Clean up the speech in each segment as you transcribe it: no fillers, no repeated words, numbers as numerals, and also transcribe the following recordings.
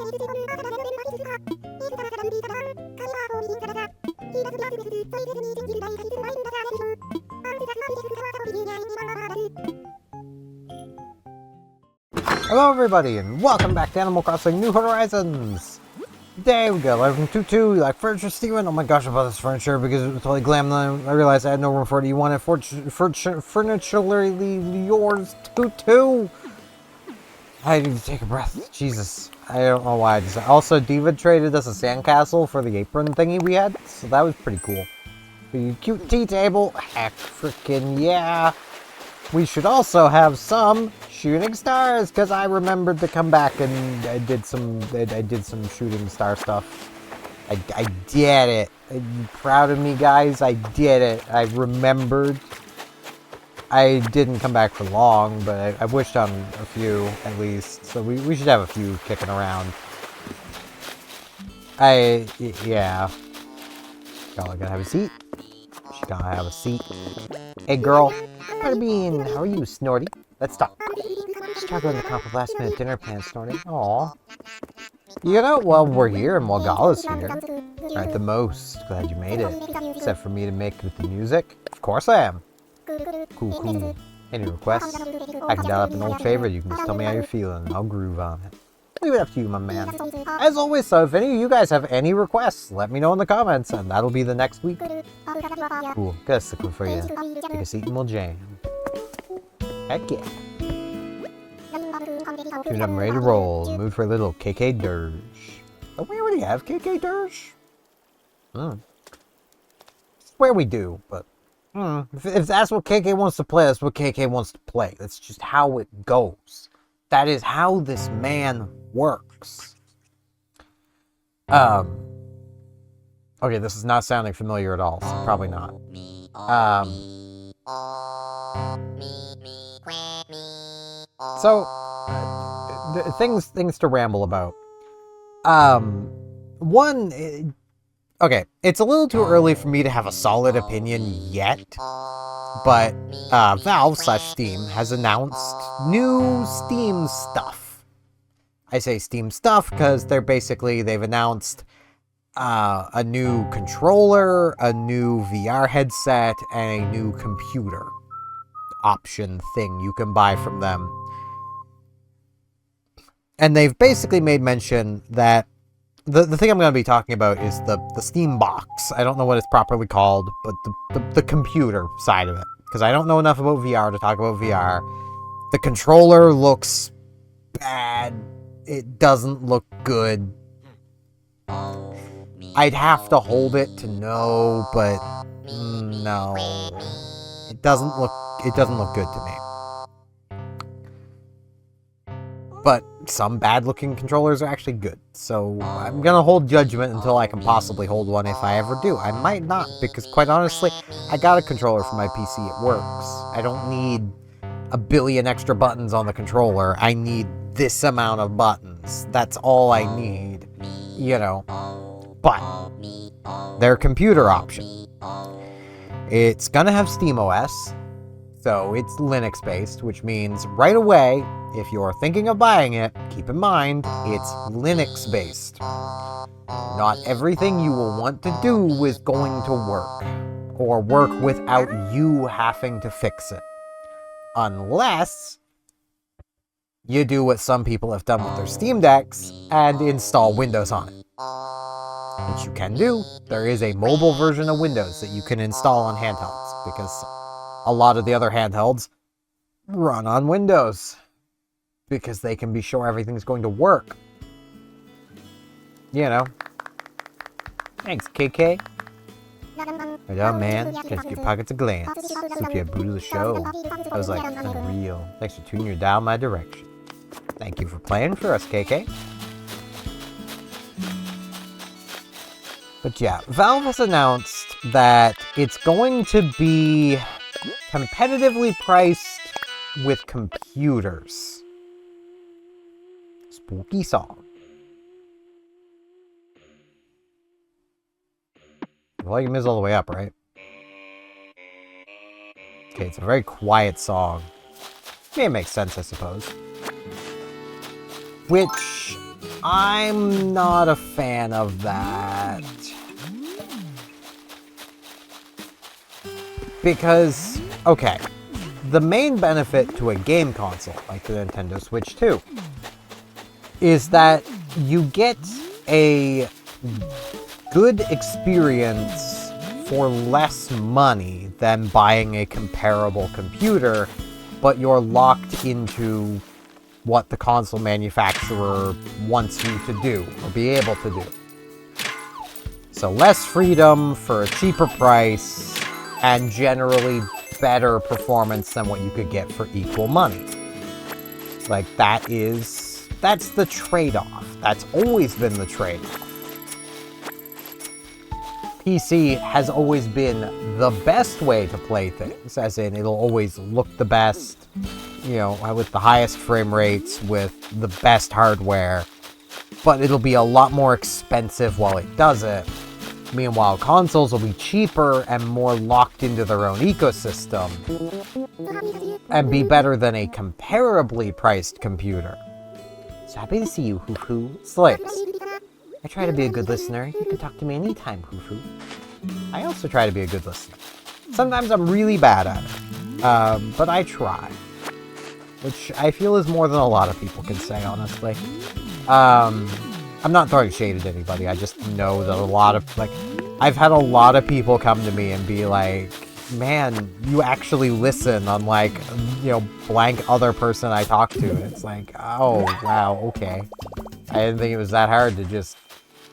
Hello everybody, and welcome back to Animal Crossing New Horizons! Today we got 11.22, you like furniture, Steven? Oh my gosh, I bought this furniture because it was totally glam, and I realized I had no room for it. You want it furniturely yours too? I need to take a breath. Jesus. I don't know why I just... Also, Diva traded us a sandcastle for the apron thingy we had, so that was pretty cool. The cute tea table, heck frickin' yeah! We should also have some shooting stars, because I remembered to come back and I did some shooting star stuff. I did it. Are you proud of me, guys? I did it. I remembered. I didn't come back for long, but I wished on a few, at least. So we should have a few kicking around. Yeah. Y'all gotta have a seat. She gotta have a seat. Hey, girl. Butterbean, how are you, Snorty? Let's talk. Struggling to come up with last-minute dinner plans, Snorty. Aw. You know, well, we're here and Morgala's here. At the most. Glad you made it. Except for me to make with the music. Of course I am. Cool. Any requests? I can dial up an old favorite. You can just tell me how you're feeling and I'll groove on it. Leave it up to you, my man. As always, so if any of you guys have any requests, let me know in the comments, and that'll be the next week. Cool. Got a stick one for you. Take a seat and we'll jam. Heck yeah. Dude, I'm ready to roll. Mood for a little KK Dirge. Don't we already have KK Dirge? It's where we do, but... If that's what KK wants to play, that's what KK wants to play. That's just how it goes. That is how this man works. Okay, this is not sounding familiar at all, so probably not. Things to ramble about. Okay, it's a little too early for me to have a solid opinion yet, but Valve/Steam has announced new Steam stuff. I say Steam stuff because they've announced a new controller, a new VR headset, and a new computer option thing you can buy from them. And they've basically made mention that the thing I'm going to be talking about is the Steam box. I don't know what it's properly called, but the computer side of it. Because I don't know enough about VR to talk about VR. The controller looks bad. It doesn't look good. I'd have to hold it to know, but no. It doesn't look good to me. But some bad-looking controllers are actually good, so I'm gonna hold judgment until I can possibly hold one if I ever do. I might not, because quite honestly, I got a controller for my PC, it works. I don't need a billion extra buttons on the controller, I need this amount of buttons. That's all I need, you know. But, their computer option. It's gonna have SteamOS, so it's Linux-based, which means right away, if you're thinking of buying it, keep in mind, it's Linux-based. Not everything you will want to do is going to work, or work without you having to fix it. Unless you do what some people have done with their Steam Decks and install Windows on it. Which you can do. There is a mobile version of Windows that you can install on handhelds, because a lot of the other handhelds run on Windows. Because they can be sure everything's going to work. You know. Thanks, KK. Right on, man. Just your pockets a glance. Super brutal the show. I was like, unreal. Thanks for tuning your dial my direction. Thank you for playing for us, KK. But yeah, Valve has announced that it's going to be competitively priced with computers. Spooky song. The volume is all the way up, right? Okay, it's a very quiet song. It makes sense, I suppose. Which I'm not a fan of that. Because, okay, the main benefit to a game console, like the Nintendo Switch 2, is that you get a good experience for less money than buying a comparable computer, but you're locked into what the console manufacturer wants you to do, or be able to do. So less freedom for a cheaper price, and generally better performance than what you could get for equal money. Like, that's the trade-off. That's always been the trade-off. PC has always been the best way to play things, as in it'll always look the best, you know, with the highest frame rates, with the best hardware, but it'll be a lot more expensive while it does it. Meanwhile, consoles will be cheaper and more locked into their own ecosystem, and be better than a comparably priced computer. So happy to see you, Hoo-Hoo. Slaves. I try to be a good listener. You can talk to me anytime, Hoo-Hoo. I also try to be a good listener. Sometimes I'm really bad at it, but I try. Which I feel is more than a lot of people can say, honestly. I'm not throwing shade at anybody, I just know that a lot of, like, I've had a lot of people come to me and be like, man, you actually listen, unlike, you know, blank other person I talk to. And it's like, oh, wow, okay. I didn't think it was that hard to just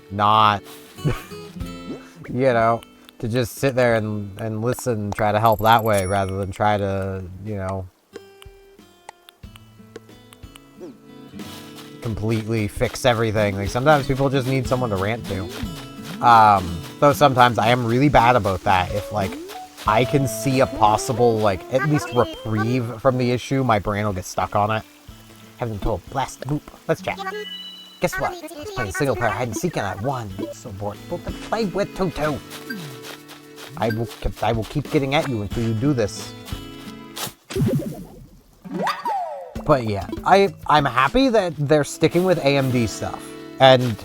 not, you know, to just sit there and listen and try to help that way rather than try to, you know, completely fix everything. Like, sometimes people just need someone to rant to. Though sometimes I am really bad about that. If, like, I can see a possible, like, at least reprieve from the issue, my brain will get stuck on it. Haven't told blast boop. Let's chat. Guess what? I was playing single player hide and seek and I won. So bored. But to play with Toto. I will keep getting at you until you do this. But yeah, I'm happy that they're sticking with AMD stuff. And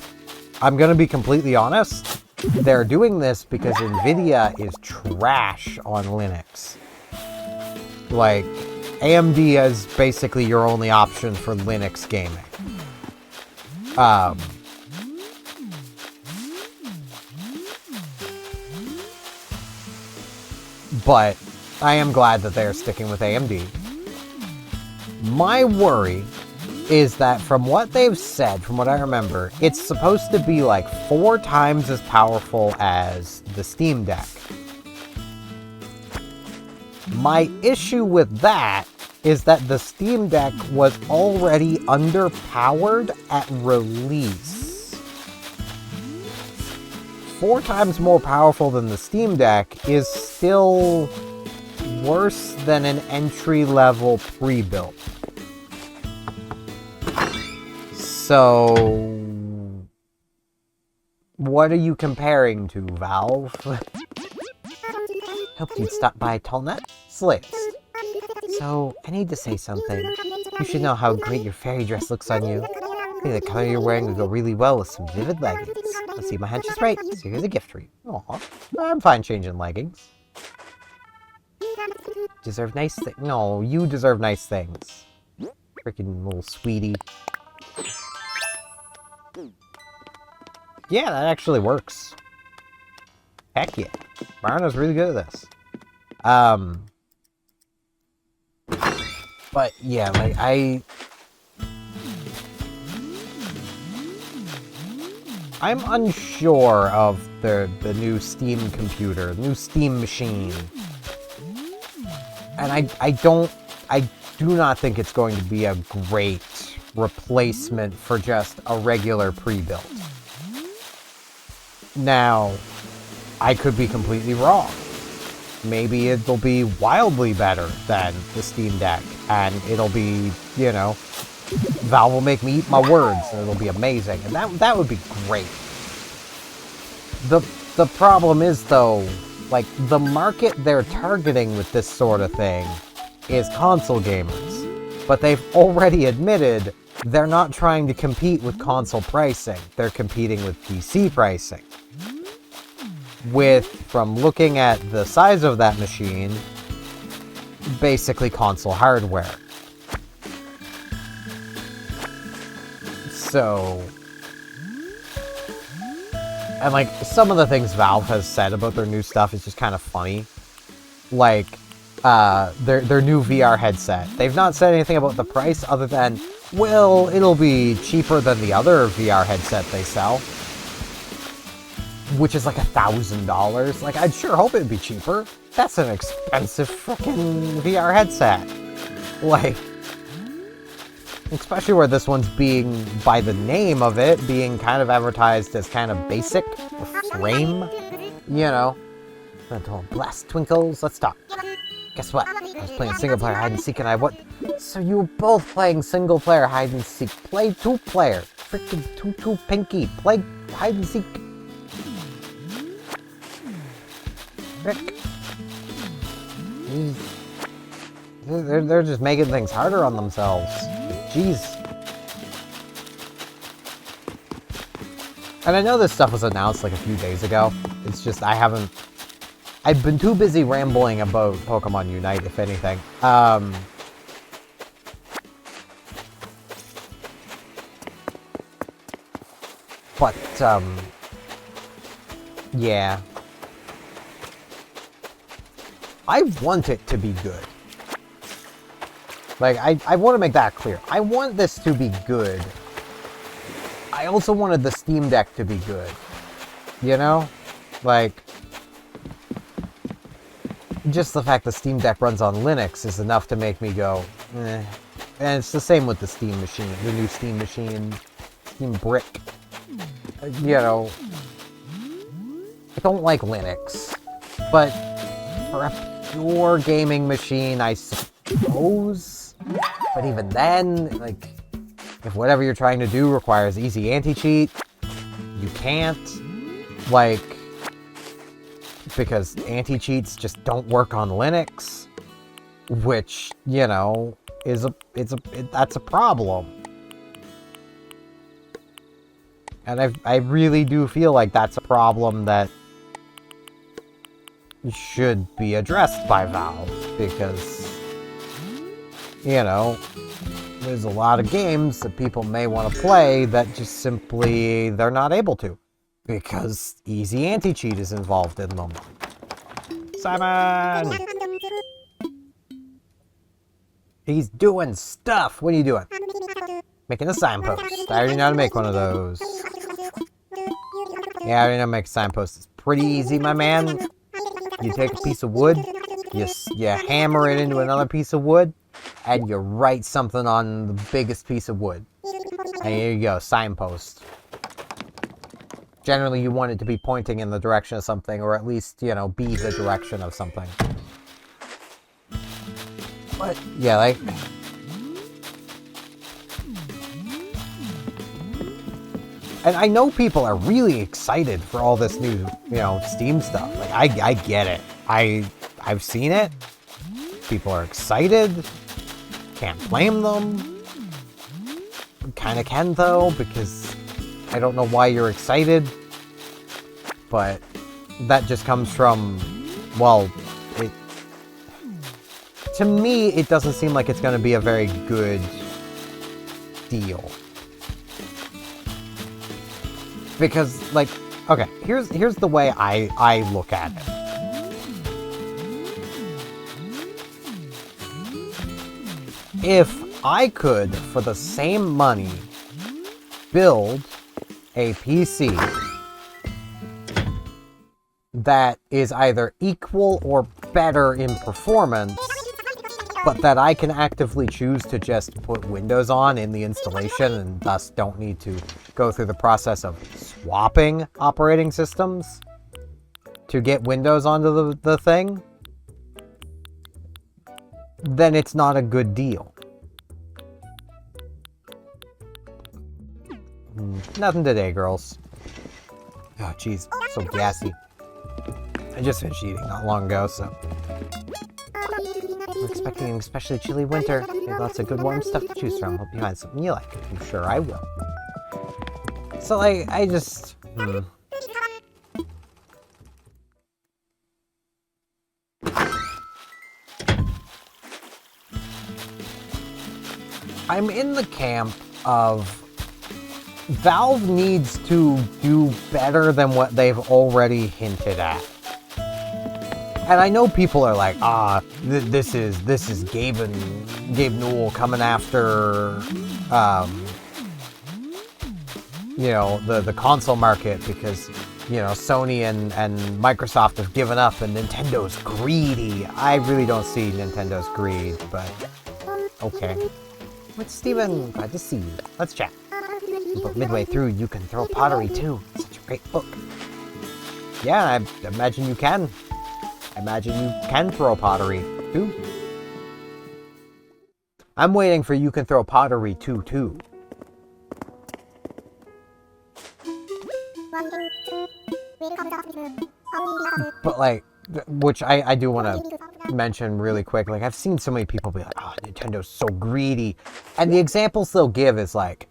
I'm gonna be completely honest, they're doing this because NVIDIA is trash on Linux. Like, AMD is basically your only option for Linux gaming. But I am glad that they're sticking with AMD. My worry is that from what they've said, from what I remember, it's supposed to be like 4 times as powerful as the Steam Deck. My issue with that is that the Steam Deck was already underpowered at release. 4 times more powerful than the Steam Deck is still worse than an entry-level pre-built. So, what are you comparing to, Valve? Hope you'd stop by Tallnut. Slaves. So, I need to say something. You should know how great your fairy dress looks on you. I think the color you're wearing would go really well with some vivid leggings. Let's see, my hunch is right, so here's a gift for you. Aw, I'm fine changing leggings. Deserve nice things. No, you deserve nice things. Freaking little sweetie. Yeah, that actually works. Heck yeah. Marna's really good at this. But yeah, like, I'm unsure of the new Steam computer, new Steam machine. And I do not think it's going to be a great replacement for just a regular pre-built. Now, I could be completely wrong. Maybe it'll be wildly better than the Steam Deck, and it'll be, you know, Valve will make me eat my words, and it'll be amazing, and that would be great. The problem is, though, like, the market they're targeting with this sort of thing is console gamers, but they've already admitted they're not trying to compete with console pricing. They're competing with PC pricing. From looking at the size of that machine, basically console hardware. So, and like, some of the things Valve has said about their new stuff is just kind of funny. Like, their new VR headset. They've not said anything about the price other than, well, it'll be cheaper than the other VR headset they sell. Which is like $1,000. Like, I'd sure hope it'd be cheaper. That's an expensive freaking VR headset. Like, especially where this one's being, by the name of it, being kind of advertised as kind of basic, or frame, you know. Blast twinkles, let's talk. Guess what? I was playing single-player hide-and-seek and I what? So you were both playing single-player hide-and-seek. Play two-player. Freaking two pinky. Play hide-and-seek. Rick. They're just making things harder on themselves. Jeez. And I know this stuff was announced like a few days ago. It's just I've been too busy rambling about Pokemon Unite, if anything. Yeah. I want it to be good. Like, I want to make that clear. I want this to be good. I also wanted the Steam Deck to be good. You know? Like, just the fact the Steam Deck runs on Linux is enough to make me go, eh. And it's the same with the Steam machine, the new Steam machine, Steam Brick. You know, I don't like Linux, but for a pure gaming machine, I suppose. But even then, like, if whatever you're trying to do requires easy anti-cheat, you can't. Like, because anti-cheats just don't work on Linux, which, you know, that's a problem. And I really do feel like that's a problem that should be addressed by Valve, because, you know, there's a lot of games that people may want to play that just simply they're not able to, because easy anti-cheat is involved in them. Simon! He's doing stuff! What are you doing? Making a signpost. I already know how to make one of those. Yeah, I already know how to make a signpost. It's pretty easy, my man. You take a piece of wood, you hammer it into another piece of wood, and you write something on the biggest piece of wood. And here you go, signpost. Generally, you want it to be pointing in the direction of something, or at least, you know, be the direction of something. But, yeah, like... And I know people are really excited for all this new, you know, Steam stuff. Like, I get it. I've seen it. People are excited. Can't blame them. Kinda can, though, because I don't know why you're excited. But that just comes from, well, to me, it doesn't seem like it's going to be a very good deal. Because, like, okay, here's the way I look at it. If I could, for the same money, build a PC that is either equal or better in performance, but that I can actively choose to just put Windows on in the installation and thus don't need to go through the process of swapping operating systems to get Windows onto the thing, then it's not a good deal. Nothing today, girls. Oh, jeez, so gassy. I just finished eating not long ago, so... I expect expecting an especially chilly winter. There's lots of good warm stuff to choose from. Hope you find something you like. I'm sure I will. So, like, I just... I'm in the camp of Valve needs to do better than what they've already hinted at. And I know people are like, this is Gabe Newell coming after, you know, the console market because, you know, Sony and Microsoft have given up and Nintendo's greedy. I really don't see Nintendo's greed, but okay. What's Steven? Glad to see you. Let's chat. But midway through, you can throw pottery too. Such a great book. Yeah, I imagine you can. I imagine you can throw pottery too. I'm waiting for you can throw pottery too. But like, which I do want to mention really quick. Like, I've seen so many people be like, oh, Nintendo's so greedy. And the examples they'll give is like,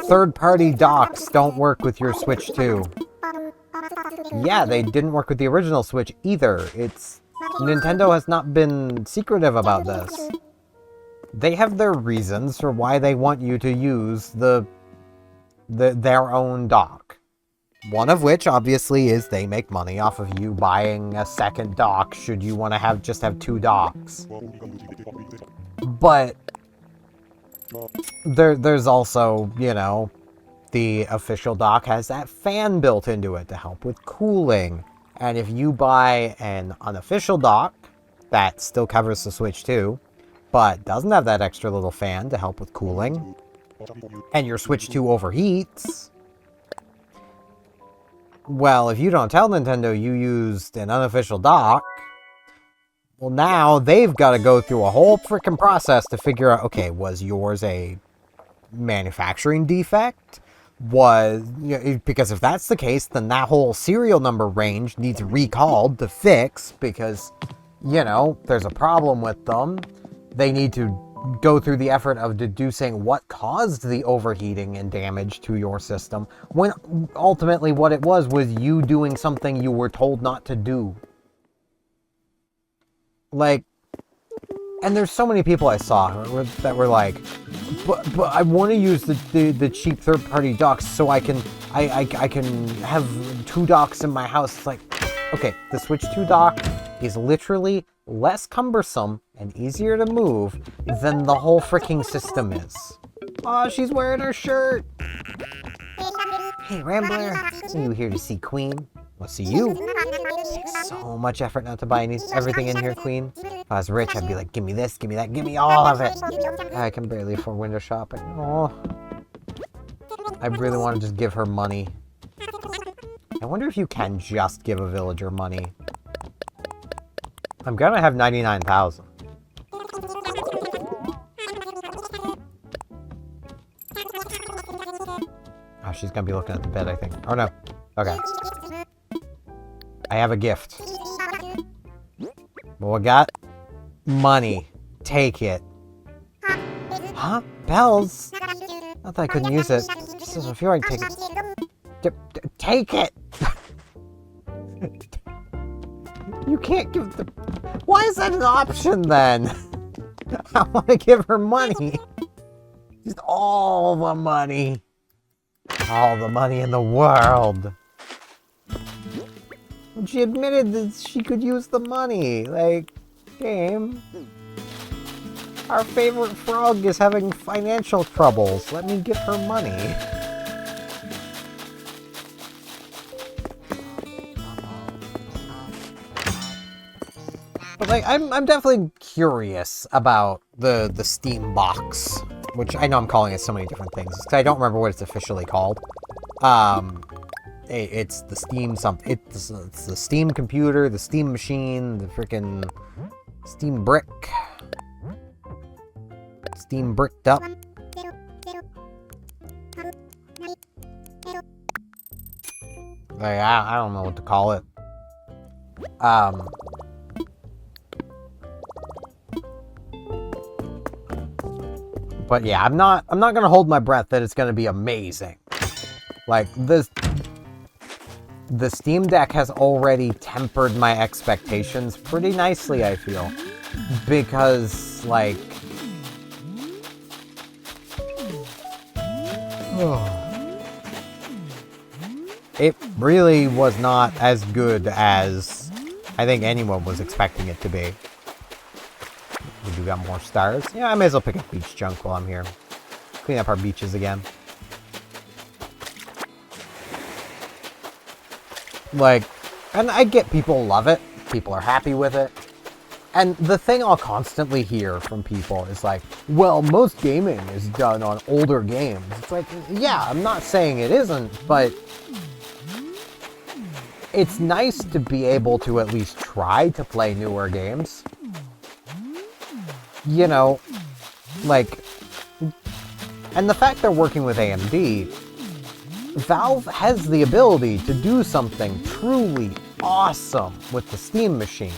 third-party docks don't work with your Switch 2. Yeah, they didn't work with the original Switch either. Nintendo has not been secretive about this. They have their reasons for why they want you to use their own dock. One of which, obviously, is they make money off of you buying a second dock should you want to just have two docks. But there's also, you know, the official dock has that fan built into it to help with cooling. And if you buy an unofficial dock that still covers the Switch 2, but doesn't have that extra little fan to help with cooling, and your Switch 2 overheats, well, if you don't tell Nintendo you used an unofficial dock, well, now they've got to go through a whole freaking process to figure out, okay, was yours a manufacturing defect? Because if that's the case, then that whole serial number range needs recalled to fix because, you know, there's a problem with them. They need to go through the effort of deducing what caused the overheating and damage to your system, when ultimately what it was you doing something you were told not to do. Like, and there's so many people I saw that were like, but I want to use the cheap third-party docks so I can have two docks in my house. It's like, okay, the Switch 2 dock is literally less cumbersome and easier to move than the whole freaking system is. Oh, she's wearing her shirt. Hey, Rambler, are you here to see Queen? Well, see you. It takes so much effort not to buy everything in here, Queen. If I was rich, I'd be like, give me this, give me that, give me all of it. I can barely afford window shopping. Oh, I really want to just give her money. I wonder if you can just give a villager money. I'm gonna have 99,000. Oh, she's gonna be looking at the bed, I think. Oh, no. Okay. I have a gift. Well, I got money. Take it. Huh? Bells? Not that I couldn't use it. Just doesn't feel like taking it. Take it! You can't give the... Why is that an option, then? I want to give her money. Just all the money. All the money in the world. And she admitted that she could use the money. Like, game. Our favorite frog is having financial troubles. Let me give her money. But like, I'm definitely curious about the Steam box, which I know I'm calling it so many different things because I don't remember what it's officially called. It's the Steam something. It's the Steam computer, the Steam machine, the freaking Steam brick, Steam bricked up. Like, I don't know what to call it. But yeah, I'm not gonna hold my breath that it's gonna be amazing. Like, the Steam Deck has already tempered my expectations pretty nicely, I feel. Because, like... it really was not as good as I think anyone was expecting it to be. We do got more stars. Yeah, I may as well pick up beach junk while I'm here. Clean up our beaches again. Like, and I get people love it. People are happy with it. And the thing I'll constantly hear from people is like, well, most gaming is done on older games. It's like, yeah, I'm not saying it isn't, but it's nice to be able to at least try to play newer games. You know, like, and the fact they're working with AMD, Valve has the ability to do something truly awesome with the Steam machine.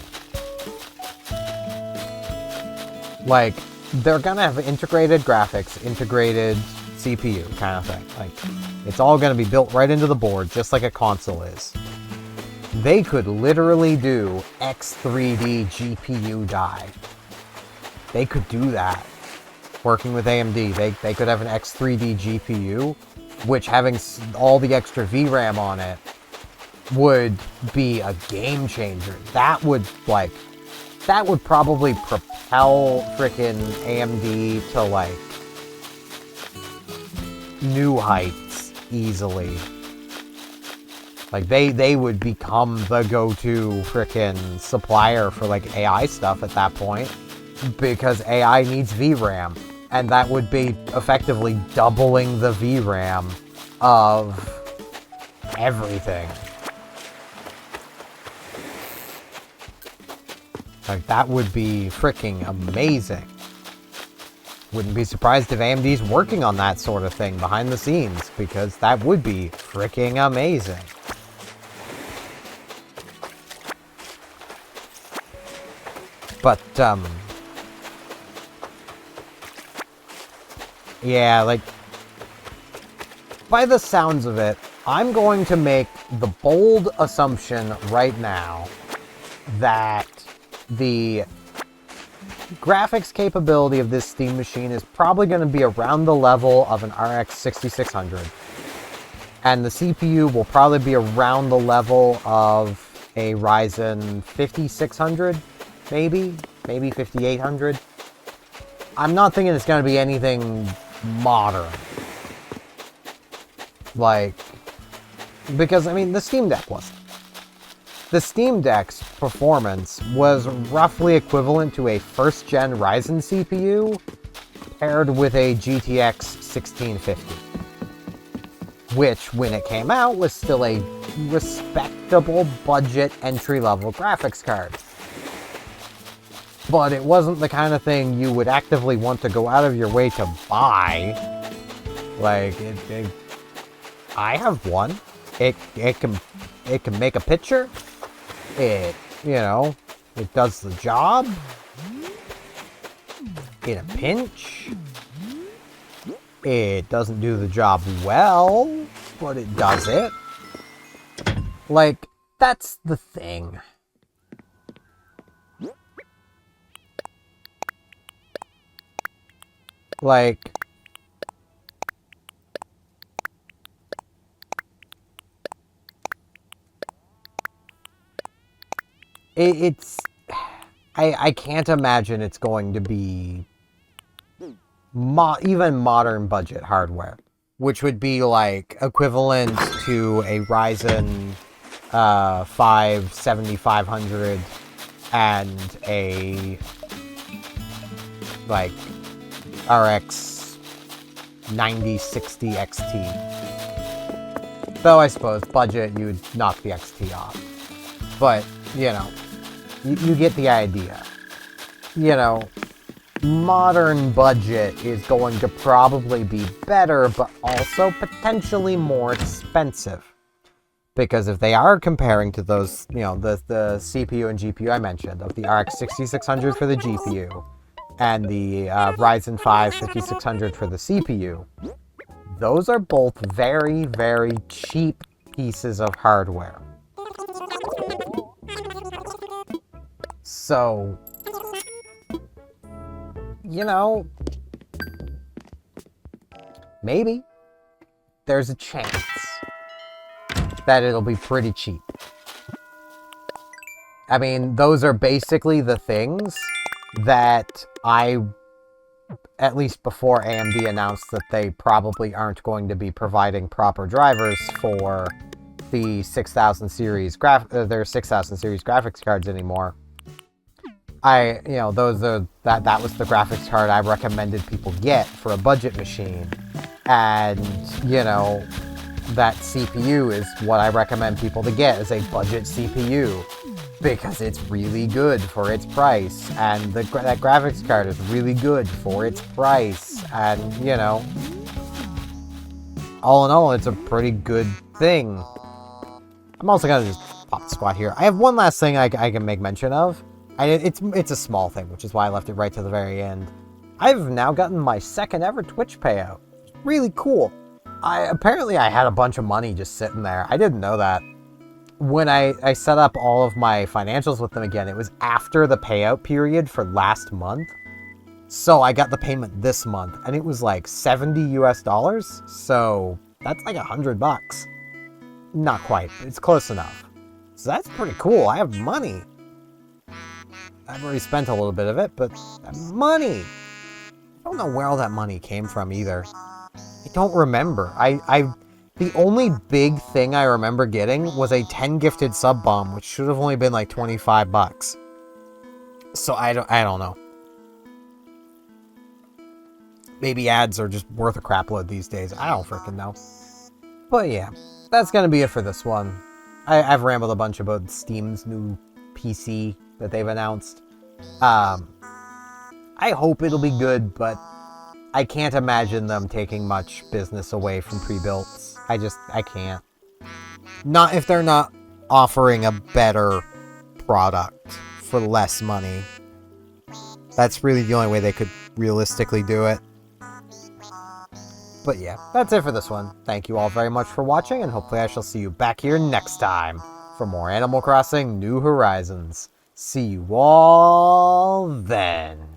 Like, they're gonna have integrated graphics, integrated CPU kind of thing. Like, it's all gonna be built right into the board, just like a console is. They could literally do X3D GPU die. They could do that. Working with AMD, they could have an X3D GPU, which having all the extra VRAM on it would be a game changer. That would probably propel frickin' AMD to, like, new heights easily. Like, they would become the go-to frickin' supplier for, like, AI stuff at that point. Because AI needs VRAM. And that would be effectively doubling the VRAM of everything. Like, that would be freaking amazing. Wouldn't be surprised if AMD's working on that sort of thing behind the scenes, because that would be freaking amazing. But, yeah, like, by the sounds of it, I'm going to make the bold assumption right now that the graphics capability of this Steam machine is probably going to be around the level of an RX 6600. And the CPU will probably be around the level of a Ryzen 5600, maybe 5800. I'm not thinking it's going to be anything modern. Like, because, I mean, the Steam Deck wasn't. The Steam Deck's performance was roughly equivalent to a first-gen Ryzen CPU paired with a GTX 1650. Which, when it came out, was still a respectable budget entry-level graphics card. But it wasn't the kind of thing you would actively want to go out of your way to buy. Like, I have one. It can make a picture. It, you know, it does the job. In a pinch. It doesn't do the job well, but it does it. Like, that's the thing. Like, it's... I can't imagine it's going to be even modern budget hardware, which would be like equivalent to a Ryzen 5 7500 and a like RX 9060 XT. Though I suppose budget, you would knock the XT off. But, you know, you get the idea. You know, modern budget is going to probably be better, but also potentially more expensive. Because if they are comparing to those, you know, the CPU and GPU I mentioned, of the RX 6600 for the GPU, and the Ryzen 5 5600 for the CPU. Those are both very, very cheap pieces of hardware. So, you know, maybe there's a chance that it'll be pretty cheap. I mean, those are basically the things that at least before AMD announced that they probably aren't going to be providing proper drivers for the 6000 series their 6000 series graphics cards anymore. That was the graphics card I recommended people get for a budget machine. And, that CPU is what I recommend people to get as a budget CPU. Because it's really good for its price, and that graphics card is really good for its price, and, all in all, it's a pretty good thing. I'm also gonna just pop the squat here. I have one last thing I can make mention of. It's a small thing, which is why I left it right to the very end. I've now gotten my second ever Twitch payout. Really cool. Apparently I had a bunch of money just sitting there. I didn't know that. When I set up all of my financials with them again, it was after the payout period for last month. So I got the payment this month, and it was like $70 US. So that's like $100. Not quite, but it's close enough. So that's pretty cool. I have money. I've already spent a little bit of it, but money. I don't know where all that money came from either. I don't remember. The only big thing I remember getting was a 10 gifted sub bomb, which should have only been like $25. So I don't know. Maybe ads are just worth a crap load these days. I don't freaking know. But yeah, that's gonna be it for this one. I've rambled a bunch about Steam's new PC that they've announced. I hope it'll be good, but I can't imagine them taking much business away from pre-builts. I can't. Not if they're not offering a better product for less money. That's really the only way they could realistically do it. But yeah, that's it for this one. Thank you all very much for watching, and hopefully I shall see you back here next time for more Animal Crossing New Horizons. See you all then.